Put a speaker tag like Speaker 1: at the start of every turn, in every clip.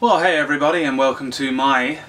Speaker 1: Well, hey everybody, and welcome to my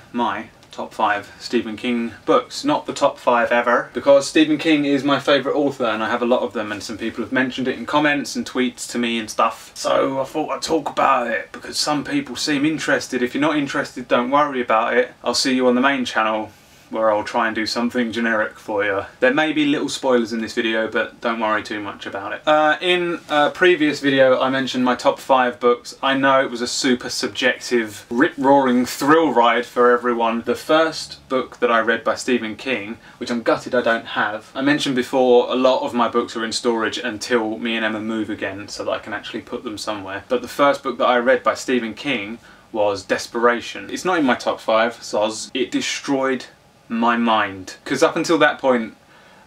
Speaker 1: top 5 Stephen King books. Not the top 5 ever, because Stephen King is my favourite author and I have a lot of them, and some people have mentioned it in comments and tweets to me and stuff. So I thought I'd talk about it because some people seem interested. If you're not interested, don't worry about it. I'll see you on the main channel, where I'll try and do something generic for you. There may be little spoilers in this video, but don't worry too much about it. In a previous video I mentioned my top 5 books. I know it was a super subjective, rip-roaring thrill ride for everyone. The first book that I read by Stephen King, which I'm gutted I don't have. I mentioned before, a lot of my books are in storage until me and Emma move again, so that I can actually put them somewhere. But the first book that I read by Stephen King was Desperation. It's not in my top 5, soz. It destroyed my mind, because up until that point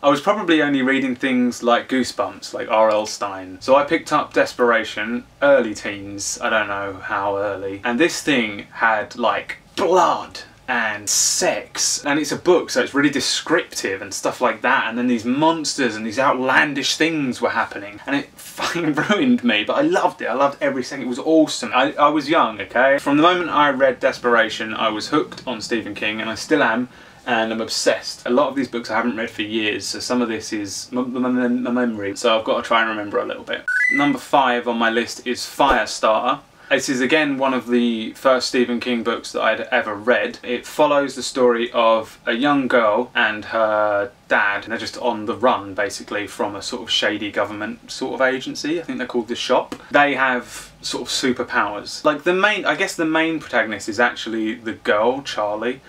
Speaker 1: I was probably only reading things like Goosebumps, like R.L. Stine. So I picked up Desperation, early teens, I don't know how early, and this thing had like blood and sex, and it's a book so it's really descriptive and stuff like that, and then these monsters and these outlandish things were happening, and it fucking ruined me, but I loved it. I loved every second. It was awesome. I was young, okay? From the moment I read Desperation I was hooked on Stephen King, and I still am. And I'm obsessed. A lot of these books I haven't read for years, so some of this is my memory, so I've got to try and remember a little bit. Number 5 on my list is Firestarter. This is again one of the first Stephen King books that I'd ever read. It follows the story of a young girl and her dad, and they're just on the run basically from a sort of shady government sort of agency. I think they're called The Shop. They have sort of superpowers. Like I guess the main protagonist is actually the girl, Charlie.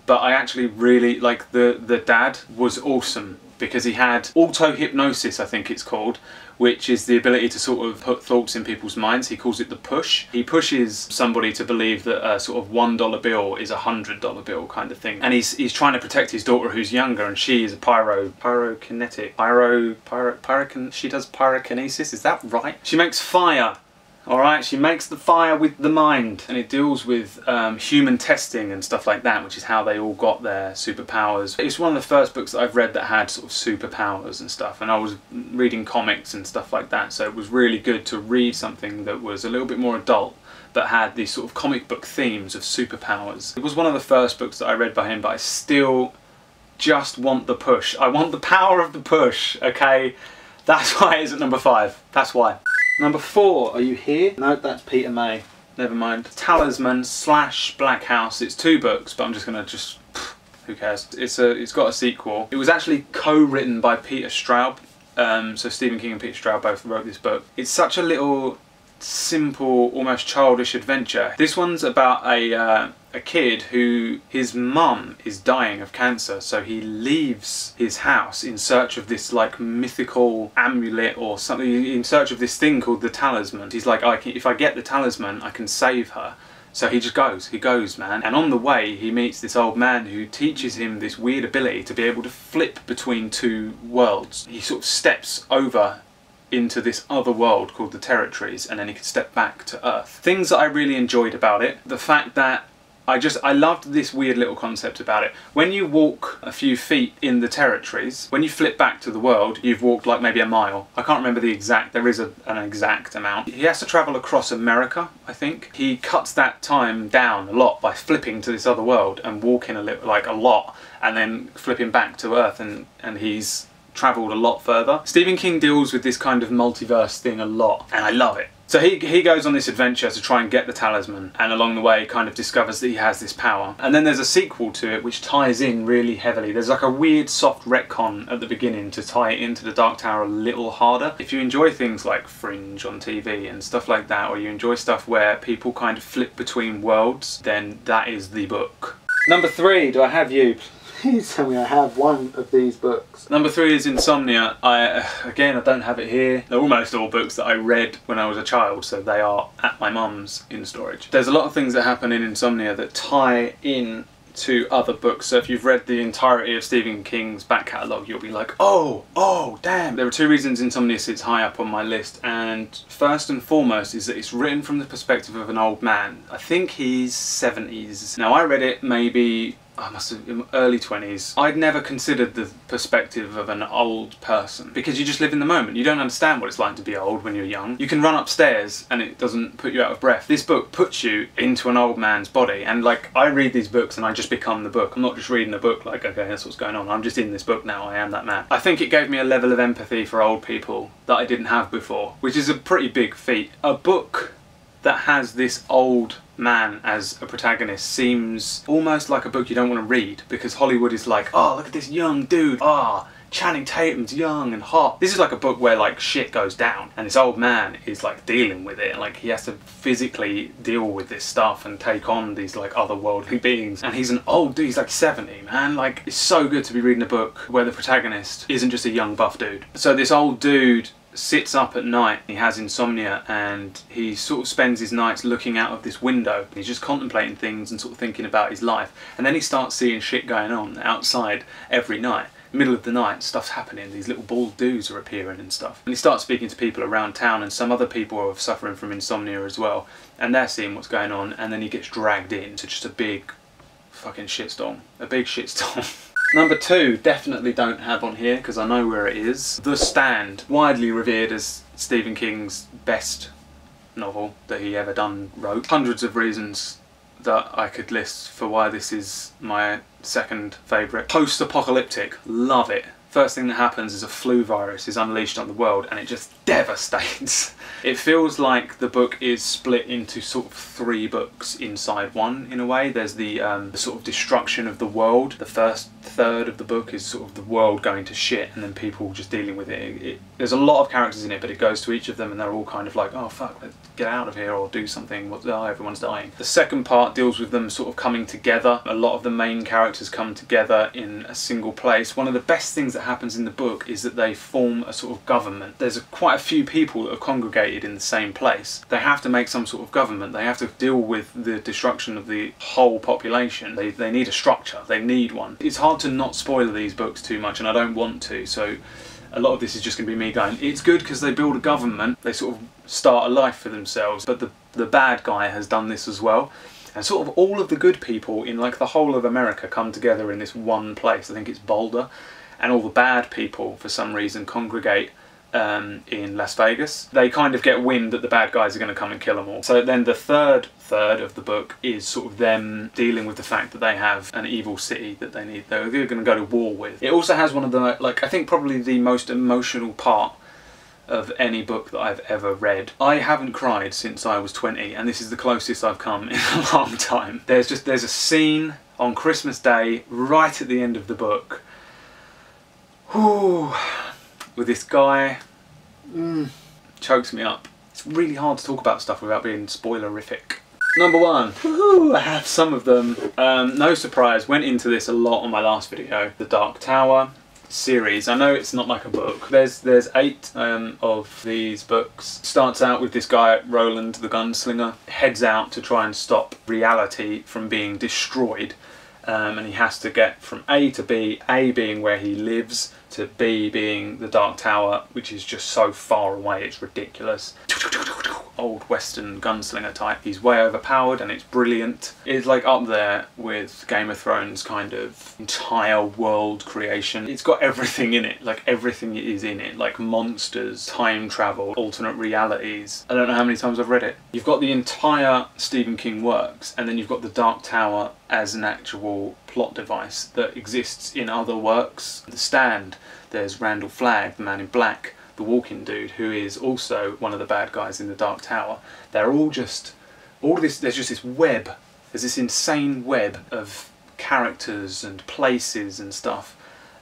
Speaker 1: But I actually really, like, the dad was awesome, because he had auto-hypnosis, I think it's called, which is the ability to sort of put thoughts in people's minds. He calls it the push. He pushes somebody to believe that a sort of $1 bill is a $100 bill kind of thing. And he's trying to protect his daughter who's younger, and she is a pyrokinetic. She does pyrokinesis, is that right? She makes fire. Alright, she makes the fire with the mind, and it deals with human testing and stuff like that, which is how they all got their superpowers. It's one of the first books that I've read that had sort of superpowers and stuff, and I was reading comics and stuff like that, so it was really good to read something that was a little bit more adult, but had these sort of comic book themes of superpowers. It was one of the first books that I read by him, but I still just want the push. I want the power of the push, okay? That's why it's at number 5. That's why. Number 4, are you here? No, that's Peter May. Never mind. Talisman / Black House. It's 2 books, but I'm just gonna who cares? It's got a sequel. It was actually co-written by Peter Straub. So Stephen King and Peter Straub both wrote this book. It's such a little simple, almost childish adventure. This one's about a kid who, his mum is dying of cancer, so he leaves his house in search of this like mythical amulet or something, in search of this thing called the talisman. He's like, if I get the talisman I can save her. So he just goes, man, and on the way he meets this old man who teaches him this weird ability to be able to flip between 2 worlds. He sort of steps over into this other world called the Territories, and then he can step back to Earth. Things that I really enjoyed about it, the fact that I loved this weird little concept about it. When you walk a few feet in the Territories, when you flip back to the world, you've walked like maybe a mile. I can't remember the exact, there is an exact amount. He has to travel across America, I think. He cuts that time down a lot by flipping to this other world and walking a lot, and then flipping back to Earth, and he's travelled a lot further. Stephen King deals with this kind of multiverse thing a lot, and I love it. So he goes on this adventure to try and get the talisman, and along the way kind of discovers that he has this power. And then there's a sequel to it which ties in really heavily. There's like a weird soft retcon at the beginning to tie it into the Dark Tower a little harder. If you enjoy things like Fringe on TV and stuff like that, or you enjoy stuff where people kind of flip between worlds, then that is the book. Number 3, do I have you? Please tell me I have one of these books. Number 3 is Insomnia. Again, I don't have it here. They're almost all books that I read when I was a child, so they are at my mum's in storage. There's a lot of things that happen in Insomnia that tie in to other books, so if you've read the entirety of Stephen King's back catalogue, you'll be like, oh damn. There are 2 reasons Insomnia sits high up on my list, and first and foremost is that it's written from the perspective of an old man. I think he's 70s. Now I read it maybe I must have in early 20s, I'd never considered the perspective of an old person, because you just live in the moment. You don't understand what it's like to be old when you're young. You can run upstairs and it doesn't put you out of breath. This book puts you into an old man's body, and like, I read these books and I just become the book. I'm not just reading a book like, okay, that's what's going on. I'm just in this book now. I am that man. I think it gave me a level of empathy for old people that I didn't have before, which is a pretty big feat. A book that has this old man as a protagonist seems almost like a book you don't want to read, because Hollywood is like, oh, look at this young dude, Channing Tatum's young and hot. This is like a book where like shit goes down and this old man is like dealing with it, and like he has to physically deal with this stuff and take on these like otherworldly beings, and he's an old dude, he's like 70, man. Like, it's so good to be reading a book where the protagonist isn't just a young buff dude. So this old dude sits up at night, he has insomnia, and he sort of spends his nights looking out of this window. He's just contemplating things and sort of thinking about his life, and then he starts seeing shit going on outside every night. Middle of the night, stuff's happening, these little bald dudes are appearing and stuff. And he starts speaking to people around town, and some other people are suffering from insomnia as well, and they're seeing what's going on, and then he gets dragged into just a big fucking shitstorm. A big shitstorm. Number 2, definitely don't have on here because I know where it is. The Stand, widely revered as Stephen King's best novel that he ever wrote. Hundreds of reasons that I could list for why this is my second favourite. Post-apocalyptic, love it. First thing that happens is a flu virus is unleashed on the world and it just devastates. It feels like the book is split into sort of 3 books inside one, in a way. There's the sort of destruction of the world. The first third of the book is sort of the world going to shit and then people just dealing with it. There's a lot of characters in it, but it goes to each of them and they're all kind of like, oh fuck, let's get out of here or do something. Oh, everyone's dying. The second part deals with them sort of coming together. A lot of the main characters come together in a single place. One of the best things that happens in the book is that they form a sort of government. There's quite a few people that are congregated in the same place. They have to make some sort of government. They have to deal with the destruction of the whole population. They need a structure. They need one. It's hard to not spoil these books too much, and I don't want to, so a lot of this is just going to be me going, it's good because they build a government, they sort of start a life for themselves, but the bad guy has done this as well. And sort of all of the good people in like the whole of America come together in this one place. I think it's Boulder. And all the bad people, for some reason, congregate in Las Vegas. They kind of get wind that the bad guys are going to come and kill them all. So then the third of the book is sort of them dealing with the fact that they have an evil city that they're going to go to war with. It also has one of the, like, I think probably the most emotional part of any book that I've ever read. I haven't cried since I was 20, and this is the closest I've come in a long time. There's a scene on Christmas Day right at the end of the book, with this guy, chokes me up. It's really hard to talk about stuff without being spoilerific. Number 1, I have some of them. No surprise, went into this a lot on my last video. The Dark Tower series. I know it's not like a book. There's 8 of these books. Starts out with this guy, Roland the Gunslinger, heads out to try and stop reality from being destroyed. And he has to get from A to B, A being where he lives, to B being the Dark Tower, which is just so far away, it's ridiculous. Old Western gunslinger type. He's way overpowered and it's brilliant. It's like up there with Game of Thrones kind of entire world creation. It's got everything in it, like everything is in it, like monsters, time travel, alternate realities. I don't know how many times I've read it. You've got the entire Stephen King works, and then you've got the Dark Tower as an actual plot device that exists in other works. The Stand, there's Randall Flagg, the Man in Black, the walking dude, who is also one of the bad guys in the Dark Tower. They're all just, there's just this web, there's this insane web of characters and places and stuff,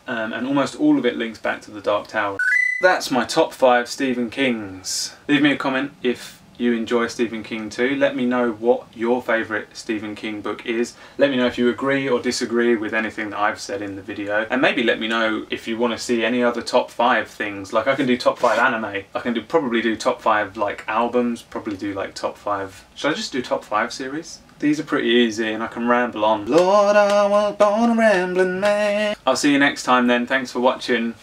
Speaker 1: and almost all of it links back to the Dark Tower. That's my top 5 Stephen Kings. Leave me a comment if you enjoy Stephen King too. Let me know what your favourite Stephen King book is. Let me know if you agree or disagree with anything that I've said in the video. And maybe let me know if you want to see any other top 5 things. Like, I can do top 5 anime. I can probably do top 5 like albums. Probably do like top 5... Should I just do top 5 series? These are pretty easy and I can ramble on. Lord, I was born a rambling man. I'll see you next time then. Thanks for watching.